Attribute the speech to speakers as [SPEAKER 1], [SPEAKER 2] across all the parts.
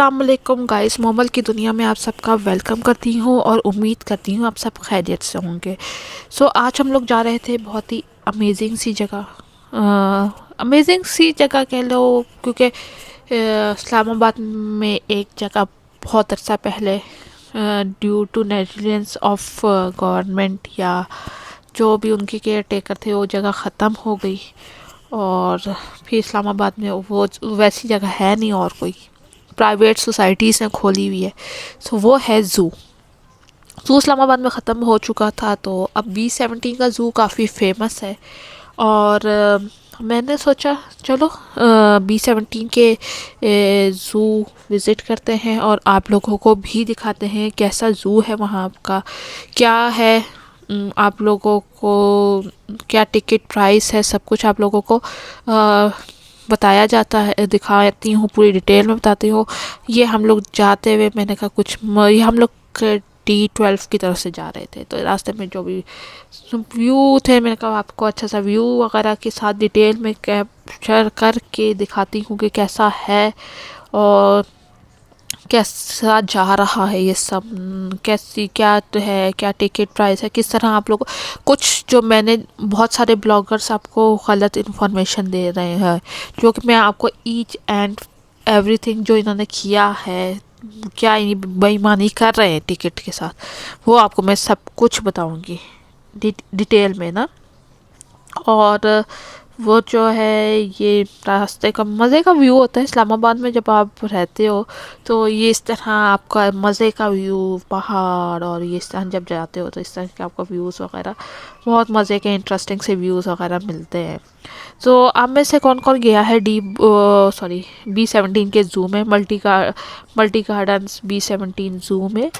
[SPEAKER 1] अस्सलाम वालेकुम गाइस, मोमल की दुनिया में आप सबका वेलकम करती हूँ और उम्मीद करती हूँ आप सब खैरियत से होंगे। आज हम लोग जा रहे थे बहुत ही अमेजिंग सी जगह। अमेजिंग सी जगह कह लो, क्योंकि इस्लामाबाद में एक जगह बहुत अर्सा पहले due to negligence of government या जो भी उनके केयर टेकर थे वो जगह ख़त्म हो गई। और फिर इस्लामाबाद में वो वैसी जगह है नहीं और कोई, प्राइवेट सोसाइटीज़ ने खोली हुई है। वो है ज़ू। ज़ू इस्लामाबाद में ख़त्म हो चुका था, तो अब B17 का ज़ू काफ़ी फेमस है। और मैंने सोचा चलो B17 के ज़ू विज़िट करते हैं और आप लोगों को भी दिखाते हैं कैसा ज़ू है वहाँ का, क्या है। आप लोगों को क्या टिकट प्राइस है, सब कुछ आप लोगों को बताया जाता है, दिखाती हूँ, पूरी डिटेल में बताती हूँ। ये हम लोग जाते हुए मैंने कहा ये हम लोग D12 की तरफ से जा रहे थे, तो रास्ते में जो भी व्यू थे मैंने कहा आपको अच्छा सा व्यू वगैरह के साथ डिटेल में कैप्चर करके दिखाती हूँ कि कैसा है और कैसा जा रहा है ये सब, कैसी क्या तो है, क्या टिकट प्राइस है, किस तरह आप लोग कुछ जो मैंने बहुत सारे ब्लॉगर्स आपको गलत इन्फॉर्मेशन दे रहे हैं, जो कि मैं आपको ईच एंड एवरीथिंग जो इन्होंने किया है, क्या बेईमानी कर रहे हैं टिकट के साथ, वो आपको मैं सब कुछ बताऊंगी डिटेल में ना। और वो जो है ये रास्ते का मज़े का व्यू होता है इस्लामाबाद में, जब आप रहते हो तो ये इस तरह आपका मज़े का व्यू, पहाड़, और ये इस तरह जब जाते हो तो इस तरह के आपको व्यूज़ वगैरह बहुत मज़े के इंटरेस्टिंग से व्यूज़ वगैरह मिलते हैं। आप में से कौन कौन गया है B17 के ज़ू में, मल्टी गार्डन्स B17 ज़ू में।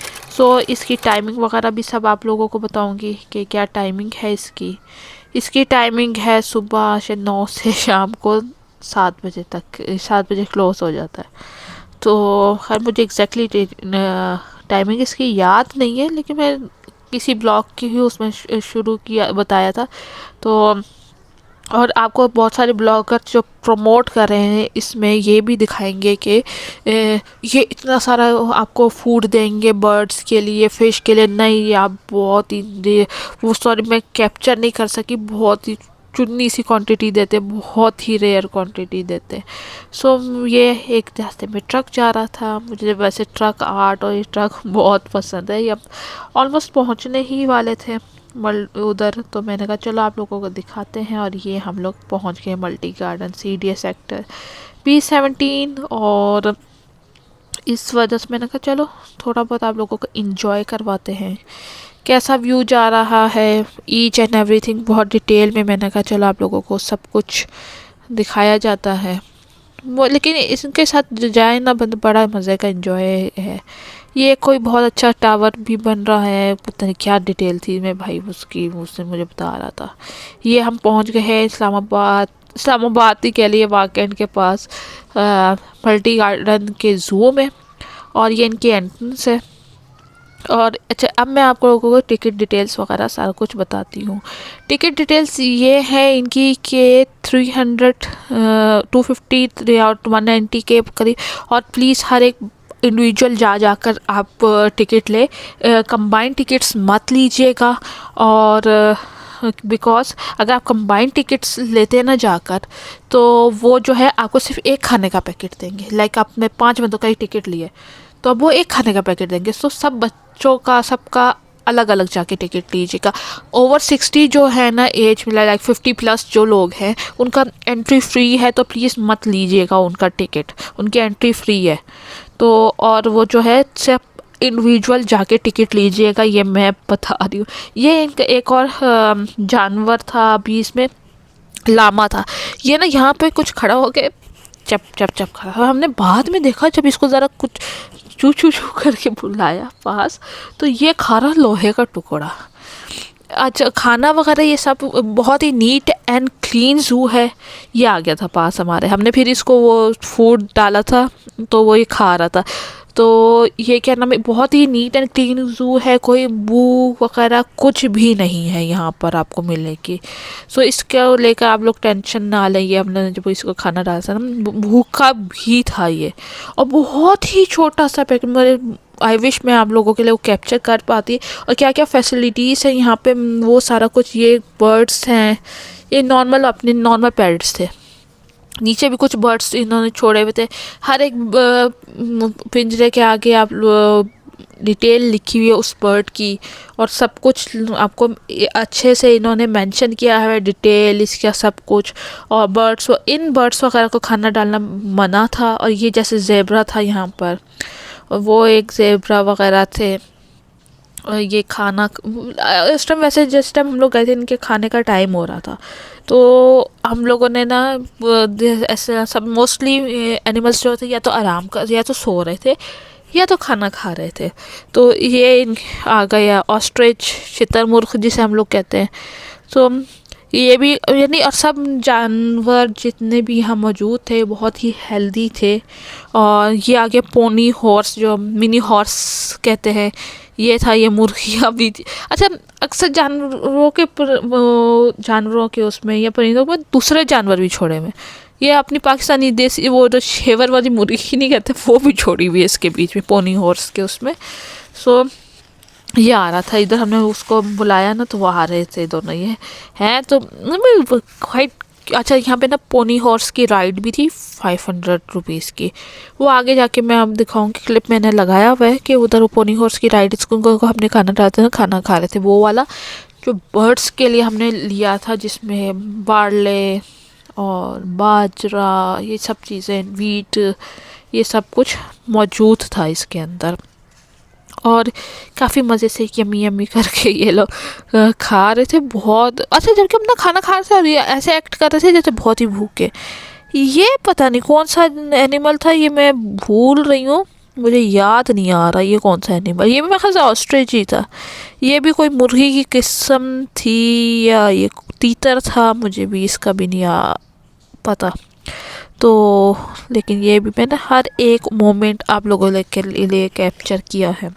[SPEAKER 1] इसकी टाइमिंग वगैरह भी सब आप लोगों को बताऊंगी कि क्या टाइमिंग है इसकी। इसकी टाइमिंग है सुबह से 9 से शाम को 7 बजे तक, 7 बजे क्लोज़ हो जाता है। तो खैर मुझे एग्जैक्टली टाइमिंग इसकी याद नहीं है, लेकिन मैं किसी ब्लॉग की ही उसमें शुरू किया बताया था। तो और आपको बहुत सारे ब्लॉगर जो प्रमोट कर रहे हैं इसमें ये भी दिखाएंगे कि ये इतना सारा आपको फूड देंगे बर्ड्स के लिए, फिश के लिए। नहीं, आप बहुत ही वो सॉरी मैं कैप्चर नहीं कर सकी, बहुत ही चुन्नी सी क्वांटिटी देते, बहुत ही रेयर क्वांटिटी देते। ये एक रास्ते में ट्रक जा रहा था, मुझे वैसे ट्रक आर्ट और ये ट्रक बहुत पसंद है। ये अब ऑलमोस्ट पहुंचने ही वाले थे उधर, तो मैंने कहा चलो आप लोगों को दिखाते हैं। और ये हम लोग पहुंच गए multi garden CDA sector B17। और इस वजह से मैंने कहा चलो थोड़ा बहुत आप लोगों को इंजॉय करवाते हैं, कैसा व्यू जा रहा है, ईच एंड एवरीथिंग बहुत डिटेल में। मैंने कहा चलो आप लोगों को सब कुछ दिखाया जाता है वो, लेकिन इसके साथ जाए ना बड़ा मज़े का इंजॉय है। ये कोई बहुत अच्छा टावर भी बन रहा है, पता नहीं क्या डिटेल थी, मैं भाई उससे मुझे बता रहा था। ये हम पहुंच गए हैं इस्लामाबाद ही कह लिए, वाकई के पास मल्टी गार्डन के ज़ू में। और ये इनकी एंट्रेंस है। और अच्छा, अब मैं आप लोगों को टिकट डिटेल्स वगैरह सारा कुछ बताती हूँ। टिकट डिटेल्स ये है इनकी कि 300 250 और 190 के करीब। और प्लीज़ हर एक इंडिविजुअल जाकर आप टिकट ले, कंबाइंड टिकट्स मत लीजिएगा। और बिकॉज अगर आप कंबाइंड टिकट्स लेते हैं ना जाकर, तो वो जो है आपको सिर्फ एक खाने का पैकेट देंगे। लाइक आपने 5 बंदों का ही टिकट लिए, तो अब वो एक खाने का पैकेट देंगे। सब बच्चों का सबका अलग अलग जाके टिकट लीजिएगा। ओवर 60 जो है ना एज में, लाइक 50+ जो लोग हैं उनका एंट्री फ्री है, तो प्लीज़ मत लीजिएगा उनका टिकट, उनकी एंट्री फ्री है। तो और वो जो है सिर्फ इंडिविजुअल जाके टिकट लीजिएगा, ये मैं बता रही हूँ। ये इनका एक और जानवर था अभी इसमें, लामा था। ये ना यहाँ पे कुछ खड़ा हो के चप चप चप खड़ा, हमने बाद में देखा जब इसको ज़रा कुछ चू चू चू करके बुलाया पास, तो ये खा रहा लोहे का टुकड़ा। अच्छा, खाना वगैरह ये सब बहुत ही नीट एंड क्लीन ज़ू है। ये आ गया था पास हमारे, हमने फिर इसको वो फूड डाला था तो वो ये खा रहा था। तो ये क्या नाम है, बहुत ही नीट एंड क्लीन ज़ू है, कोई बू वगैरह कुछ भी नहीं है यहाँ पर आपको मिलेगी। सो इसको लेकर आप लोग टेंशन ना लें। ये हमने जब इसको खाना डाला था ना, भूखा भी था ये, और बहुत ही छोटा सा पैकेट। मेरे आई विश मैं आप लोगों के लिए वो कैप्चर कर पाती। और क्या क्या फैसिलिटीज़ हैं यहाँ पे, वो सारा कुछ। ये बर्ड्स हैं, ये नॉर्मल अपने नॉर्मल पैरट्स थे। नीचे भी कुछ बर्ड्स इन्होंने छोड़े हुए थे। हर एक पिंजरे के आगे आप डिटेल लिखी हुई है उस बर्ड की, और सब कुछ आपको अच्छे से इन्होंने मेंशन किया है, डिटेल इसका सब कुछ। और इन बर्ड्स वगैरह को खाना डालना मना था। और ये जैसे जेब्रा था यहाँ पर, और वो एक जेब्रा वगैरह थे। और ये खाना इस टाइम, वैसे जिस टाइम हम लोग गए थे इनके खाने का टाइम हो रहा था, तो हम लोगों ने ना ऐसे सब मोस्टली एनिमल्स जो थे या तो आराम कर, या तो सो रहे थे, या तो खाना खा रहे थे। तो ये आ गया ऑस्ट्रिच, शुतुरमुर्ग जिसे हम लोग कहते हैं। तो ये भी, यानी और सब जानवर जितने भी यहाँ मौजूद थे बहुत ही हेल्दी थे। और ये आगे पोनी हॉर्स, जो मिनी हॉर्स कहते हैं, ये था। ये मुर्गियाँ भी थी। अच्छा, अक्सर जानवरों के उसमें या परिंदों में दूसरे जानवर भी छोड़े हुए। ये अपनी पाकिस्तानी देसी वो जो शेवर वाली मुर्गी नहीं कहते, वो भी छोड़ी हुई है इसके बीच में, पोनी हॉर्स के उसमें। सो ये आ रहा था इधर, हमने उसको बुलाया ना, तो वो आ रहे थे दोनों। ये हैं तो क्वाइट अच्छा। यहाँ पे ना पोनी हॉर्स की राइड भी थी 500 रुपीज़ की। वो आगे जाके मैं अब दिखाऊंगी, क्लिप मैंने लगाया हुआ है कि उधर वो पोनी हॉर्स की राइड, इसको हमने खाना डालते हैं, खाना खा रहे थे। वो वाला जो बर्ड्स के लिए हमने लिया था, जिसमें बार्ले और बाजरा, ये सब चीज़ें, वीट, ये सब कुछ मौजूद था इसके अंदर। और काफ़ी मज़े से यम्मी यम्मी करके ये लोग खा रहे थे। बहुत अच्छा, जबकि हम ना खाना खा रहे थे और ये ऐसे एक्ट कर रहे थे जैसे बहुत ही भूखे। ये पता नहीं कौन सा एनिमल था, ये मैं भूल रही हूँ, मुझे याद नहीं आ रहा ये कौन सा एनिमल। ये भी मेरे ख्याल से ऑस्ट्रिच ही था। ये भी कोई मुर्गी की किस्म थी, या ये तीतर था, मुझे भी इसका भी नहीं पता। तो लेकिन ये भी मैंने हर एक मोमेंट आप लोगों के लिए कैप्चर किया है।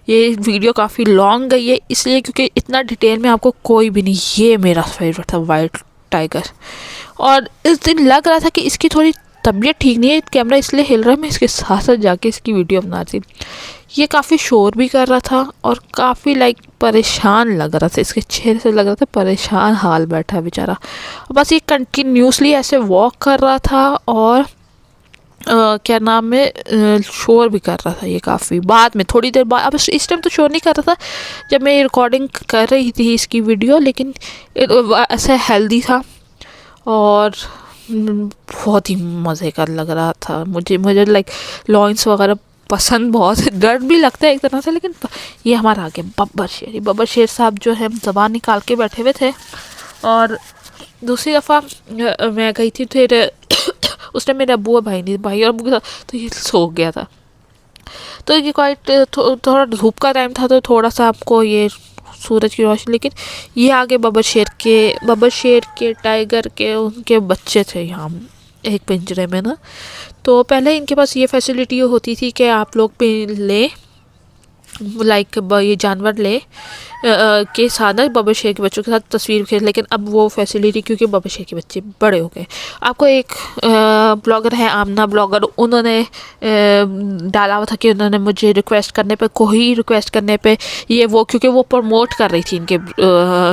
[SPEAKER 1] ये वीडियो काफ़ी लॉन्ग गई है इसलिए, क्योंकि इतना डिटेल में आपको कोई भी नहीं। ये मेरा फेवरेट था, वाइट टाइगर। और इस दिन लग रहा था कि इसकी थोड़ी तबीयत ठीक नहीं है, कैमरा इसलिए हिल रहा है, मैं इसके साथ साथ जाके इसकी वीडियो बना रही थी। ये काफ़ी शोर भी कर रहा था और काफ़ी परेशान लग रहा था, इसके चेहरे से लग रहा था परेशान हाल बैठा बेचारा। बस ये कंटिन्यूसली ऐसे वॉक कर रहा था, और क्या नाम है, शोर भी कर रहा था ये काफ़ी। बाद में थोड़ी देर बाद, अब इस टाइम तो शोर नहीं कर रहा था जब मैं रिकॉर्डिंग कर रही थी इसकी वीडियो, लेकिन ऐसे हेल्दी था और बहुत ही मज़े का लग रहा था मुझे लॉइंस वगैरह पसंद बहुत है। डर भी लगता है एक तरह से, लेकिन ये हमारा आगे बब्बर शेर, ये बब्बर शेर साहब जो है ज़बान निकाल के बैठे हुए थे। और दूसरी दफ़ा मैं गई थी, फिर उस टाइम मेरे अब्बू और भाई और अब्बू के साथ, तो ये सो गया था। तो ये क्वाइट थोड़ा धूप का टाइम था, तो थोड़ा सा आपको ये सूरज की रोशनी। लेकिन ये आगे बब्बर शेर के टाइगर के उनके बच्चे थे यहाँ एक पिंजरे में ना। तो पहले इनके पास ये फैसिलिटी होती थी कि आप लोग पे ले ये जानवर ले के साथ ना बब्बर शेर के बच्चों के साथ तस्वीर खींच। लेकिन अब वो फैसिलिटी, क्योंकि बब्बर शेर के बच्चे बड़े हो गए। आपको एक ब्लॉगर है, आमना ब्लॉगर, उन्होंने डाला हुआ था कि उन्होंने मुझे रिक्वेस्ट करने पे ये वो, क्योंकि वो प्रमोट कर रही थी इनके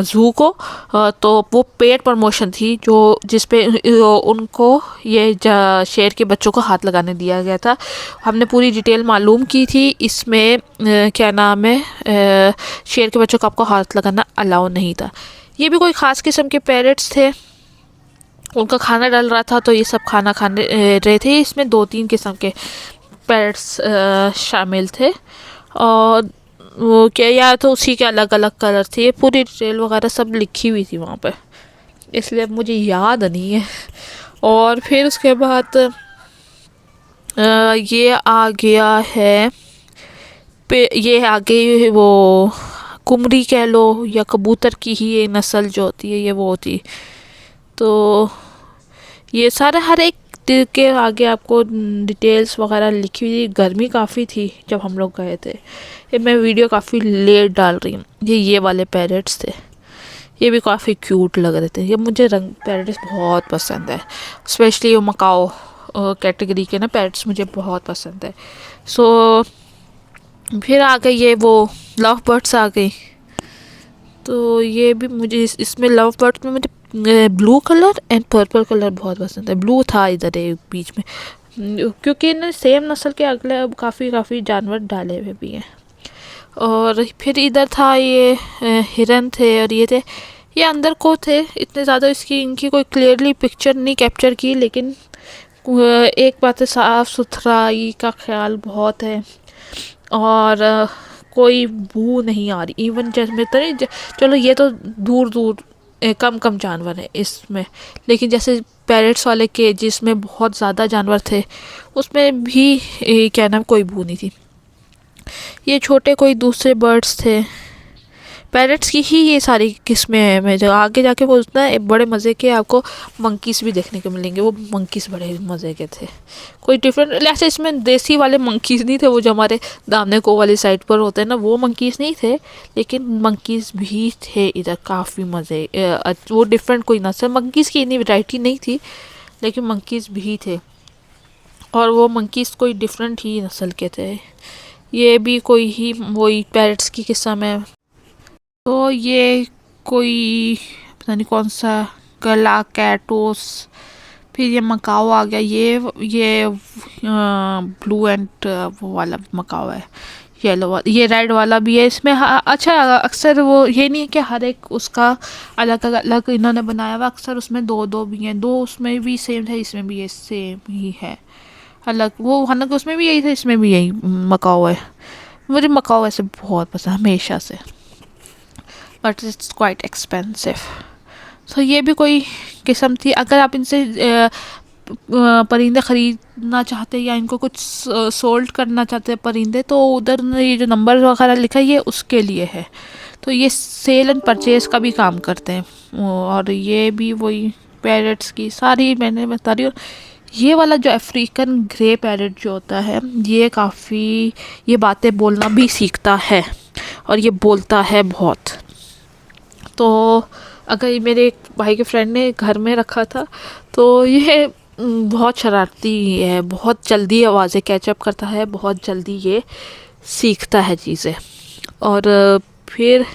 [SPEAKER 1] ज़ू को, तो वो पेड प्रमोशन थी जो जिस पे उनको ये शेर के बच्चों को हाथ लगाने दिया गया था। हमने पूरी डिटेल मालूम की थी। इसमें क्या नाम है, शेर के बच्चों को आपको हाथ लगाना अलाउ नहीं था। ये भी कोई ख़ास किस्म के पैरट्स थे, उनका खाना डल रहा था, तो ये सब खाना खाने रहे थे। इसमें 2-3 किस्म के पैरट्स शामिल थे, और वो क्या, या तो उसी के अलग अलग कलर थे। पूरी डिटेल वगैरह सब लिखी हुई थी वहाँ पर, इसलिए मुझे याद नहीं है। और फिर उसके बाद ये आ गया है ये आगे वो कुमरी कह लो, या कबूतर की ही ये नस्ल जो होती है, ये वो होती। तो ये सारा हर एक के आगे आपको डिटेल्स वगैरह लिखी हुई। गर्मी काफ़ी थी जब हम लोग गए थे। ये मैं वीडियो काफ़ी लेट डाल रही हूँ। ये वाले पैरेट्स थे, ये भी काफ़ी क्यूट लग रहे थे। ये मुझे रंग पैरेट्स बहुत पसंद है, स्पेशली ये मकाओ कैटेगरी के ना पैरेट्स मुझे बहुत पसंद है। सो फिर आ गई ये वो लव बर्ड्स आ गई। तो ये भी मुझे इसमें लव बर्ड्स में मुझे blue colour and purple colour बहुत पसंद है। ब्लू था इधर एक बीच में, क्योंकि इन सेम नस्ल के अगले अब काफ़ी जानवर डाले हुए भी हैं। और फिर इधर था ये हिरन थे, और ये थे, ये अंदर को थे। इतने ज़्यादा इसकी इनकी कोई क्लियरली पिक्चर नहीं कैप्चर की, लेकिन एक बात है, साफ़ सुथराई का ख्याल बहुत है। और कोई बू नहीं आ रही। इवन जैसे तो नहीं, चलो ये तो दूर दूर कम कम जानवर है इसमें, लेकिन जैसे पैरेट्स वाले के जिसमें बहुत ज़्यादा जानवर थे, उसमें भी क्या नाम कोई बू नहीं थी। ये छोटे कोई दूसरे बर्ड्स थे, पैरेट्स की ही ये सारी किस्में हैं। मैं जो आगे जाके बोलता है बड़े मज़े के आपको मंकीज़ भी देखने को मिलेंगे। वो मंकीज़ बड़े मज़े के थे, कोई डिफरेंट ऐसे इसमें देसी वाले मंकीज़ नहीं थे, वो जो हमारे दामने को वाली साइड पर होते हैं ना, वो मंकीज़ नहीं थे। लेकिन मंकीज़ भी थे इधर, काफ़ी मज़े। वो डिफरेंट कोई नस्ल मंकीज़ की इतनी वैरायटी नहीं थी, लेकिन मंकीज़ भी थे। और वो मंकीज़ कोई डिफरेंट ही नस्ल के थे। ये भी कोई ही वही पैरेट्स की किस्म है। तो ये कोई पता नहीं कौन सा गला कैटोस। फिर ये मकाओ आ गया। ये ब्लू एंड वो वाला मकाओ है, येलो वाला। ये रेड वाला भी है इसमें। हाँ, अच्छा, अक्सर वो ये नहीं है कि हर एक उसका अलग अलग इन्होंने बनाया हुआ। अक्सर उसमें दो दो भी हैं, दो उसमें भी सेम है, इसमें भी ये सेम ही है। अलग वो हालांकि उसमें भी यही था, इसमें भी यही मकाओ है। मुझे मकाओ ऐसे बहुत पसंद हमेशा से, बट इट्स क्वाइट एक्सपेंसिव। तो ये भी कोई किस्म थी। अगर आप इनसे परिंदे ख़रीदना चाहते हैं या इनको कुछ सोल्ड करना चाहते हैं परिंदे, तो उधर ये जो नंबर वगैरह लिखा है ये उसके लिए है। तो ये सेल एंड परचेज़ का भी काम करते हैं। और ये भी वही पैरेट्स की सारी मैंने बता रही हूँ। ये वाला जो अफ्रीकन ग्रे पैरेट जो होता है, ये काफ़ी ये बातें बोलना भी सीखता है, और ये बोलता है बहुत। तो अगर ये मेरे एक भाई के फ्रेंड ने घर में रखा था, तो ये बहुत शरारती है, बहुत जल्दी आवाज़ें कैचअप करता है, बहुत जल्दी ये सीखता है चीज़ें। और फिर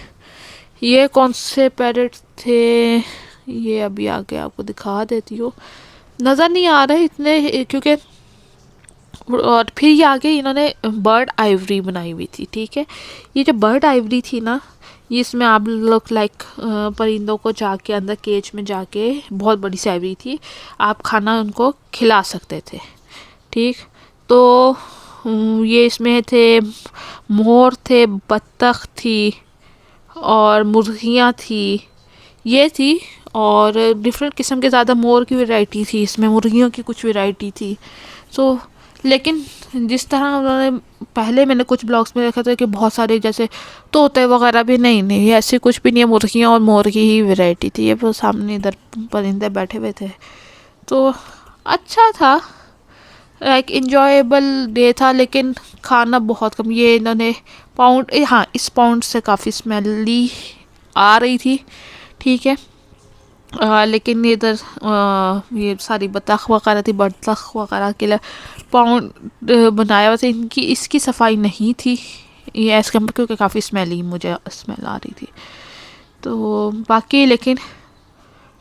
[SPEAKER 1] ये कौन से पैरेट थे, ये अभी आगे आपको दिखा देती हूँ, नज़र नहीं आ रहे इतने क्योंकि। और फिर ये आगे इन्होंने बर्ड आइवरी बनाई हुई थी, ठीक है। ये जो बर्ड आइवरी थी ना, ये इसमें आप लोग लाइक परिंदों को जाके अंदर केज में जाके, बहुत बड़ी सी आइवरी थी, आप खाना उनको खिला सकते थे, ठीक। तो ये इसमें थे मोर थे, बत्तख थी, और मुर्गियाँ थी, ये थी। और डिफरेंट किस्म के ज़्यादा मोर की वैरायटी थी इसमें, मुर्गियों की कुछ वैरायटी थी। सो लेकिन जिस तरह उन्होंने पहले मैंने कुछ ब्लॉग्स में देखा था कि बहुत सारे जैसे तोते वगैरह भी, नहीं ऐसे कुछ भी नहीं है। मुर्गियाँ और मोर की ही वैरायटी थी। ये वो सामने इधर परिंदे बैठे हुए थे, तो अच्छा था, लाइक इंजॉयबल डे था। लेकिन खाना बहुत कम। ये इन्होंने पाउंड, हाँ, इस पाउंड से काफ़ी स्मेली आ रही थी, ठीक है। लेकिन इधर ये सारी बतख वगैरह थी, बतख वगैरह के लिए पाउंड बनाया हुआ था। इनकी इसकी सफाई नहीं थी ये एज़ कम्पेयर, क्योंकि काफ़ी स्मेली मुझे स्मेल आ रही थी। तो बाकी लेकिन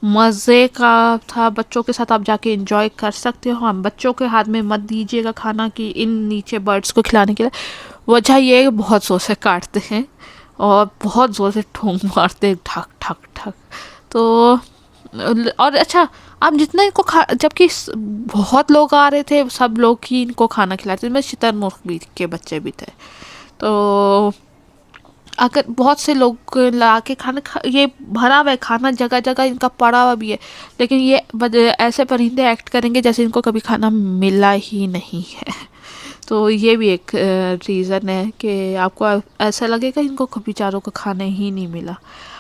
[SPEAKER 1] मज़े का था। बच्चों के साथ आप जाके एंजॉय कर सकते हो। हाँ, बच्चों के हाथ में मत दीजिएगा खाना कि इन नीचे बर्ड्स को खिलाने के लिए। वजह ये है कि बहुत ज़ोर से काटते हैं और बहुत ज़ोर से ठोंक मारते हैं, ठक ठक ठक। तो और अच्छा, आप जितना इनको जबकि बहुत लोग आ रहे थे, सब लोग ही इनको खाना खिलाते थे। मैं शुतुरमुर्ग भी के बच्चे भी थे। तो अगर बहुत से लोग ला के ये भरा हुआ है खाना, जगह जगह इनका पड़ा हुआ भी है, लेकिन ये ऐसे परिंदे एक्ट करेंगे जैसे इनको कभी खाना मिला ही नहीं है। तो ये भी एक रीज़न है कि आपको ऐसा लगेगा इनको बेचारों को खाने ही नहीं मिला।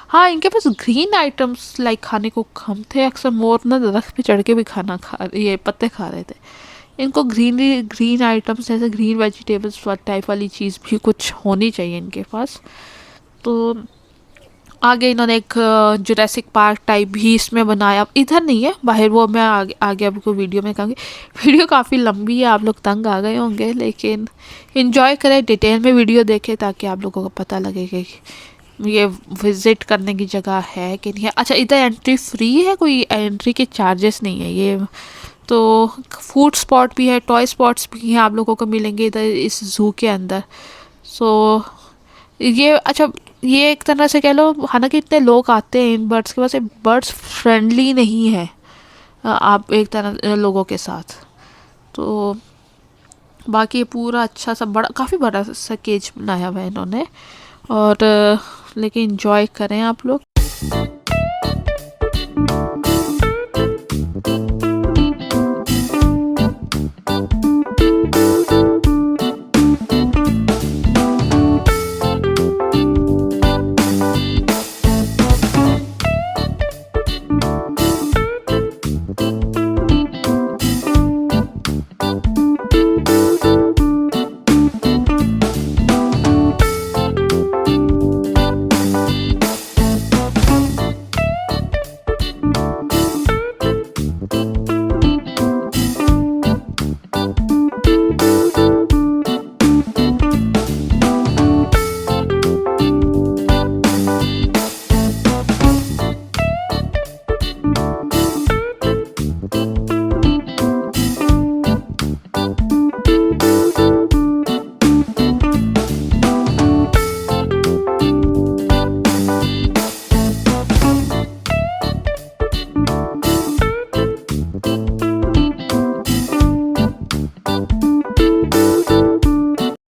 [SPEAKER 1] हाँ, इनके पास ग्रीन आइटम्स लाइक खाने को कम थे, अक्सर मोर ना दरख्त पे चढ़ के भी खाना खा ये पत्ते खा रहे थे। इनको ग्रीन आइटम्स जैसे ग्रीन वेजिटेबल्स टाइप वाली चीज़ भी कुछ होनी चाहिए इनके पास। तो आगे इन्होंने एक जुरासिक पार्क टाइप भी इसमें बनाया, इधर नहीं है बाहर, वो मैं आगे आपको वीडियो में कहूँगी। वीडियो काफ़ी लंबी है, आप लोग तंग आ गए होंगे, लेकिन इन्जॉय करें, डिटेल में वीडियो देखें ताकि आप लोगों को पता लगे कि ये विज़िट करने की जगह है कि नहीं है। अच्छा, इधर एंट्री फ्री है, कोई एंट्री के चार्जेस नहीं है ये। तो फूड स्पॉट भी है, टॉय स्पॉट्स भी हैं, आप लोगों को मिलेंगे इधर इस ज़ू के अंदर। सो ये अच्छा, ये एक तरह से कह लो, हालांकि इतने लोग आते हैं इन बर्ड्स के पास, बर्ड्स फ्रेंडली नहीं है आप एक तरह लोगों के साथ। तो बाकी ये पूरा अच्छा सा बड़ा, काफ़ी बड़ा सा केज बनाया हुआ है इन्होंने, और लेकिन इंजॉय करें आप लोग।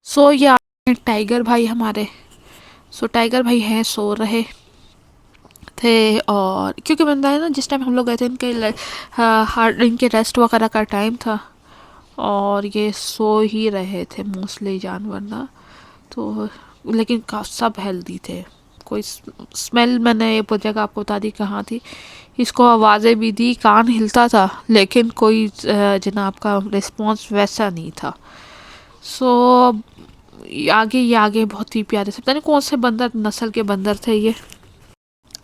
[SPEAKER 1] सो ये टाइगर भाई हमारे, सो टाइगर भाई हैं, सो रहे थे। और क्योंकि बंदा है ना, जिस टाइम हम लोग गए थे इनके हार्ड इनके रेस्ट वगैरह का टाइम था, और ये सो ही रहे थे मोस्टली जानवर ना। तो लेकिन सब हेल्दी थे, कोई स्मेल, मैंने ये जगह आपको बता दी कहाँ थी, इसको आवाज़ें भी दी, कान हिलता था, लेकिन कोई जनाब का रिस्पॉन्स वैसा नहीं था। सो ये आगे बहुत ही प्यारे से, पता नहीं कौन से बंदर नस्ल के बंदर थे ये।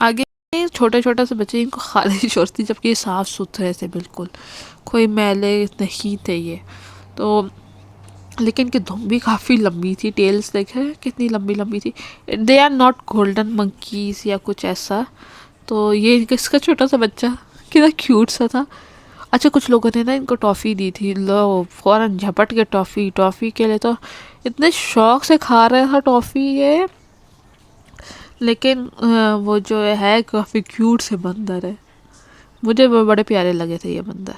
[SPEAKER 1] आगे छोटे छोटे से बच्चे, इनको खारिश होती, जबकि ये साफ़ सुथरे थे बिल्कुल, कोई मैले नहीं थे ये। तो लेकिन इनकी धुन भी काफ़ी लंबी थी, टेल्स देखे कितनी लंबी लंबी थी। They are not golden monkeys या कुछ ऐसा। तो ये इसका छोटा सा बच्चा कितना क्यूट सा था। अच्छा, कुछ लोगों ने ना इनको टॉफ़ी दी थी, लो फ़ौरन झपट के टॉफ़ी के लिए तो इतने शौक से खा रहा था टॉफ़ी ये। लेकिन वो जो है काफ़ी क्यूट से बंदर है, मुझे वो बड़े प्यारे लगे थे ये बंदर।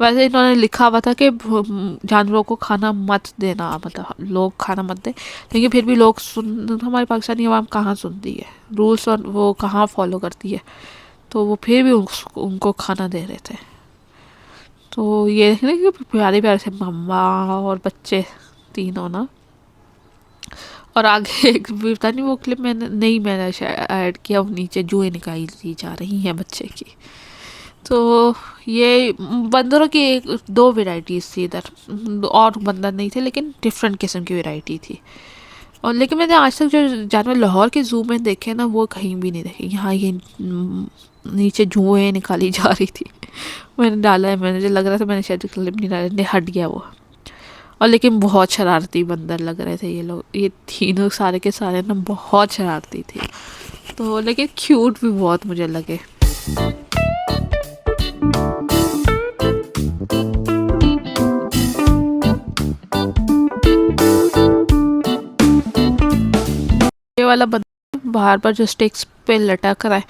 [SPEAKER 1] वैसे इन्होंने लिखा हुआ था कि जानवरों को खाना मत देना, मतलब लोग खाना मत दें, लेकिन फिर भी लोग सुन, हमारी पाकिस्तानी आवाम कहाँ सुनती है रूल्स, और वो कहाँ फॉलो करती है, तो वो फिर भी उनको खाना दे रहे थे। तो ये देखने कि प्यारे प्यारे से मम्मा और बच्चे तीनों ना। और आगे एक भी पता नहीं वो क्लिप मैंने शायद ऐड किया, वो नीचे जुएं निकाली जा रही हैं बच्चे की। तो ये बंदरों की एक दो वेराइटीज़ थी इधर, और बंदर नहीं थे लेकिन डिफरेंट किस्म की वैरायटी थी। और लेकिन मैंने आज तक जो जानवर लाहौर के ज़ू में देखे ना, वो कहीं भी नहीं देखे। यहाँ ये नीचे जुएं निकाली जा रही थी। मैंने डाला है, मुझे लग रहा था मैंने शायद क्लिप नहीं डाला, हट गया वो। और लेकिन बहुत शरारती बंदर लग रहे थे ये लोग, ये तीनों सारे के सारे ना बहुत शरारती थे। तो लेकिन क्यूट भी बहुत मुझे लगे। ये वाला बंदर बाहर पर जो स्टिक्स पे लटक रहा है,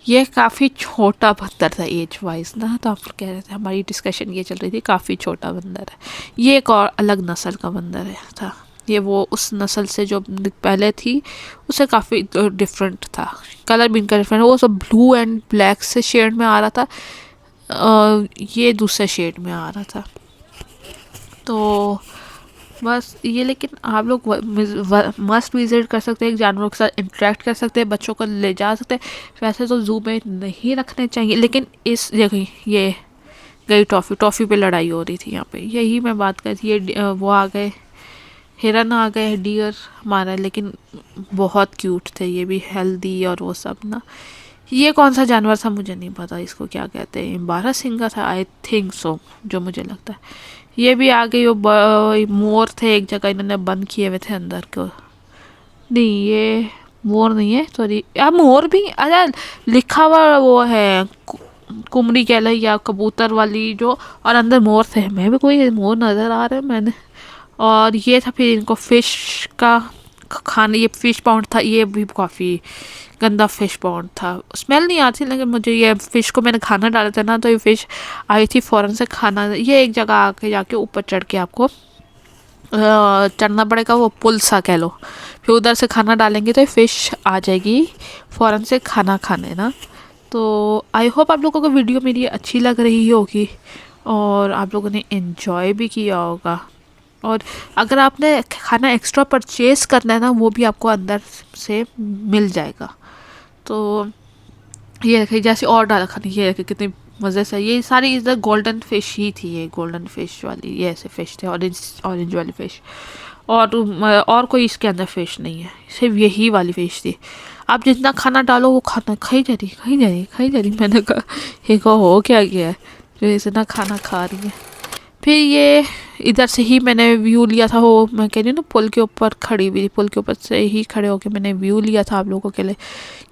[SPEAKER 1] ये काफ़ी छोटा बंदर था एज वाइज ना, तो आप कह रहे थे, हमारी डिस्कशन ये चल रही थी, काफ़ी छोटा बंदर है ये। एक और अलग नस्ल का बंदर है था ये, वो उस नस्ल से जो पहले थी उससे काफ़ी डिफरेंट था, कलर भी इनका डिफरेंट, वो सब ब्लू एंड ब्लैक से शेड में आ रहा था, ये दूसरे शेड में आ रहा था। तो बस ये, लेकिन आप लोग मस्ट विजिट कर सकते हैं, जानवरों के साथ इंटरेक्ट कर सकते हैं, बच्चों को ले जा सकते हैं। वैसे तो ज़ू में नहीं रखने चाहिए, लेकिन इस जगह ये गई टॉफ़ी, टॉफ़ी पे लड़ाई हो रही थी यहाँ पे, यही मैं बात कर रही थी। ये वो आ गए, हिरन आ गए, डियर हमारा, लेकिन बहुत क्यूट थे ये भी, हेल्दी और वो सब ना। ये कौन सा जानवर था मुझे नहीं पता, इसको क्या कहते हैं, 12 सिंगा था आई थिंक सो, जो मुझे लगता है। ये भी आ गई, वो मोर थे एक जगह, इन्होंने बंद किए हुए थे अंदर को। नहीं, ये मोर नहीं है, सॉरी यार, मोर भी, अरे लिखा हुआ वो है कुमरी कह लो या कबूतर वाली जो, और अंदर मोर थे, मैं भी कोई मोर नज़र आ रहे हैं मैंने। और ये था फिर इनको फिश का खाना, ये फिश पाउंड था, ये भी काफ़ी गंदा फिश पाउंड था, स्मेल नहीं आती, लेकिन मुझे ये फ़िश को मैंने खाना डाला था ना, तो ये फ़िश आई थी फ़ौरन से खाना। ये एक जगह आके जाके ऊपर चढ़ के आपको चढ़ना पड़ेगा, वो पुल सा कह लो, फिर उधर से खाना डालेंगे तो ये फ़िश आ जाएगी फ़ौरन से खाना खाने ना। तो आई होप आप लोगों को वीडियो मेरी अच्छी लग रही होगी और आप लोगों ने इन्जॉय भी किया होगा। और अगर आपने खाना एक्स्ट्रा परचेज करना है ना, वो भी आपको अंदर से मिल जाएगा। तो ये रखे जैसे और डाला खाने, ये रखे कितनी मज़े से, ये सारी इधर गोल्डन फिश ही थी, ये गोल्डन फिश वाली, ये ऐसे फिश थे, ऑरेंज ऑरेंज वाली फिश। और कोई इसके अंदर फिश नहीं है, सिर्फ यही वाली फिश थी। आप जितना खाना डालो वो खाना खाई जा रही, खाई जा रही, खाई जा रही। मैंने कहा ये को हो क्या गया है जो इतना खाना खा रही है। फिर ये इधर से ही मैंने व्यू लिया था, वो मैं कह रही हूँ ना, पुल के ऊपर खड़ी हुई थी, पुल के ऊपर से ही खड़े होकर मैंने व्यू लिया था आप लोगों के लिए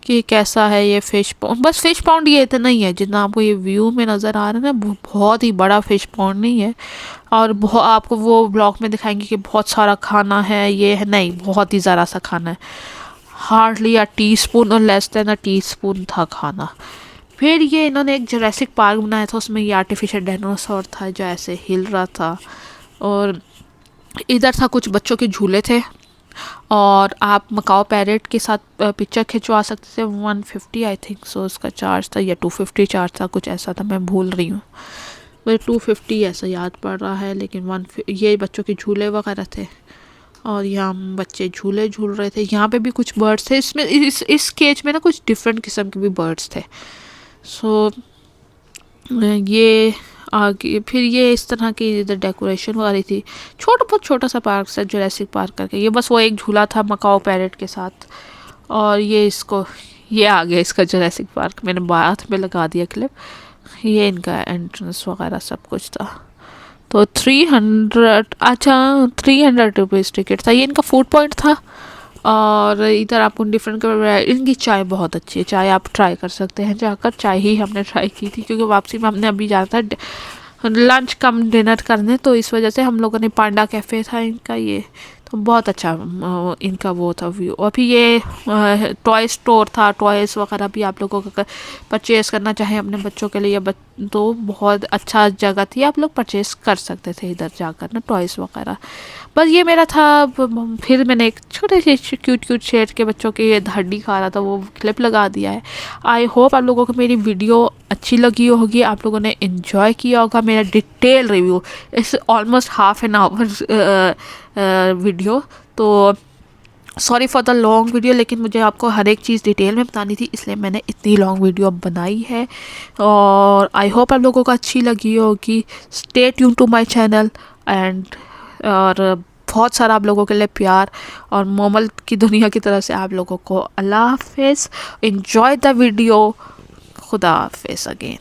[SPEAKER 1] कि कैसा है ये फ़िश पाउंड। बस फ़िश पाउंड ये इतना ही है जितना आपको ये व्यू में नज़र आ रहा है ना, बहुत ही बड़ा फ़िश पाउंड नहीं है। और बहुत आपको वो ब्लॉग में दिखाएंगे कि बहुत सारा खाना है, ये है नहीं, बहुत ही ज़रा सा खाना है, हार्डली अ टी स्पून और लेस देन अ टी स्पून था खाना। फिर ये इन्होंने एक जुरासिक पार्क बनाया था, उसमें ये आर्टिफिशियल डायनासोर था जो ऐसे हिल रहा था। और इधर था कुछ बच्चों के झूले थे, और आप मकाओ पैरेट के साथ पिक्चर खिंचवा सकते थे। 150 आई थिंक सो उसका चार्ज था, या 250 चार्ज था, कुछ ऐसा था, मैं भूल रही हूँ, मुझे 250 ऐसा याद पड़ रहा है। लेकिन ये बच्चों के झूले वगैरह थे, और यहाँ बच्चे झूले झूल रहे थे। यहाँ पे भी कुछ बर्ड्स थे, इसमें इस केज में ना कुछ डिफरेंट किस्म के भी बर्ड्स थे। सो ये आगे फिर ये इस तरह की इधर डेकोरेशन हो रही थी। छोटा बहुत छोटा सा पार्क था जुरासिक पार्क करके, ये बस वो एक झूला था मकाओ पैरेट के साथ। और ये इसको, ये आ गया इसका जुरासिक पार्क, मैंने बात में लगा दिया क्लिप। ये इनका एंट्रेंस वगैरह सब कुछ था। तो 300, अच्छा 300 रुपीज़ टिकट था। ये इनका फूड पॉइंट था। और इधर आपको डिफरेंट, इनकी चाय बहुत अच्छी है, चाय आप ट्राई कर सकते हैं जाकर। चाय ही हमने ट्राई की थी क्योंकि वापसी में हमने अभी जाना था लंच कम डिनर करने, तो इस वजह से हम लोगों ने, पांडा कैफ़े था इनका ये, तो बहुत अच्छा इनका वो था व्यू। और फिर ये टॉय स्टोर था, टॉयज़ वगैरह भी आप लोगों को परचेज़ करना चाहें अपने बच्चों के लिए, तो बहुत अच्छा जगह थी, आप लोग परचेज़ कर सकते थे इधर जाकर ना, टॉयज़ वगैरह। बस ये मेरा था। फिर मैंने एक छोटे से क्यूट क्यूट शेर के बच्चों के ये हड्डी खा रहा था, वो क्लिप लगा दिया है। आई होप आप लोगों को मेरी वीडियो अच्छी लगी होगी, आप लोगों ने इन्जॉय किया होगा मेरा detail review. It's almost half an hour video, तो sorry for the long video, लेकिन मुझे आपको हर एक चीज़ डिटेल में बतानी थी, इसलिए मैंने इतनी लॉन्ग वीडियो बनाई है। और आई होप आप लोगों को अच्छी लगी होगी। Stay tune to my channel and, और बहुत सारा आप लोगों के लिए प्यार, और मोमल की दुनिया की तरफ से आप लोगों को अल्लाह हाफिज़। Enjoy the video. खुदा हाफिज़ अगेन।